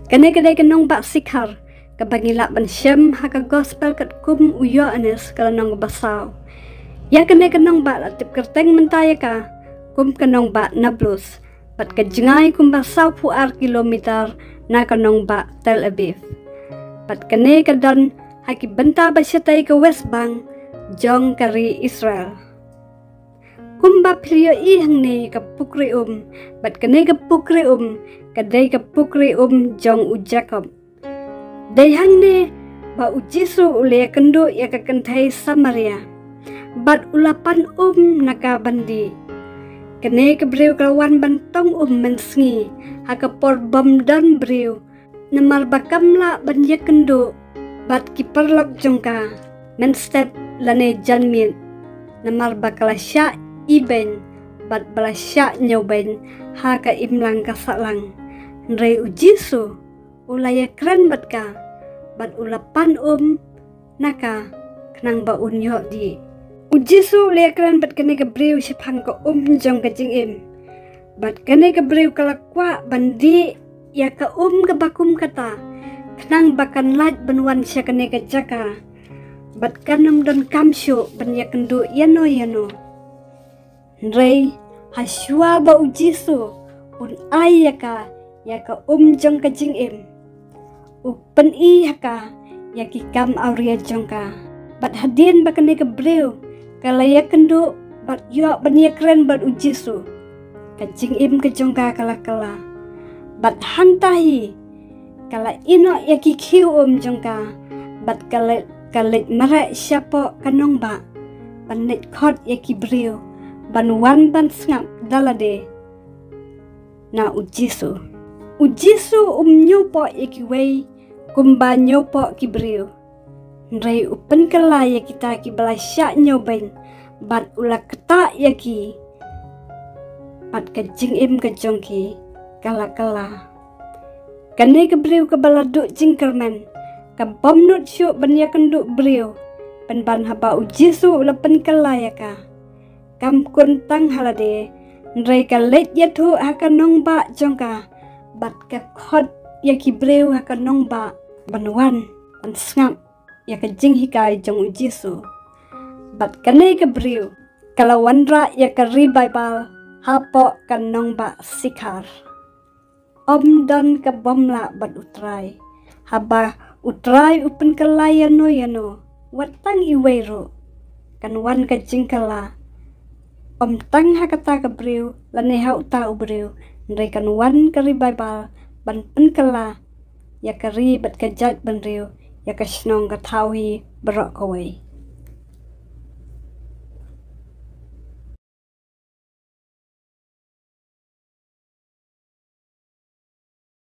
Kane kanong ba sikhar kabangila ban syam haka gospel kat kum uyo anes kalanong basaw. Ya kanong ba latip kerteng mentaya ka kum kanong ba Nablus bat kajengay kum basaw puar kilometer na kanong ba Tel Aviv. Bat kane kadan haki benta ba syatay ka West Bank jong kari Israel. Kumba priyo ihang ne kapukri bat kane kapukri kadai kapukri jong u Jacob. Dayhang ne ba u Jisu ule kendo ya kakantai Samaria. Bat ulapan nakabandi. Kane kabriw kawan bantong mensngi hakapor bom dan briw. Namar bakamla banya kendo bat kiperlok jongka menstep lane janmin. Namar bakalasya iben bat balasya nyoben haka imlang kasalang. Nrei u Jisu ulaya keren bat ka bat ulapan naka kenang ba unyo di. U Jisu ulaya keren bat kane kabriw sipang ka jong kajing bat kane kabriw kalakwa bandi ya ka kabakum kata kenang bakan laj banwan siya kane kajaka bat kanam dan kamsyo ban ya kendo yano Nrei haswa ba u Jisu un ay ya ka jong kajing upen i haka ya kam auria jongka bat hadien bakane kabriw kalaya kendo bat yo bania keren bat u Jisu kajing kajongka kala bat hantahi kala ino ya kiu jongka bat kalit mara siapa kanong ba banit khot ya kibriw banwan ban ngap dalade na u Jisu. U Jisu nyopo ikiwei kumba nyopo kibriw. Nrei upen kala ya kita kibalasya nyoben bat ula keta yaki bat kajing kajongki kala. Kane kebriw kebaladuk jingkermen kabom nut syuk banya kenduk briw ban haba u Jisu ulapen kala yaka. Kam kuntang halade nrei kalet yathu hakanong ba jongka bat ka khot ya kibriw hakanong ba banwan ban ngap ya kajing hikai jong u Jisu bat kane kebriw kalawandra ya kari Bible hapo kanong ba sikhar dan kabomla bat utrai haba utrai upen kala yano watang iwero kanwan kajing kala tang hakata kabriw laneha uta ubriw nrei kanwan kari Bible ban penkala ya kari bat kajat banriw ya kasnong kathawi berok kawai.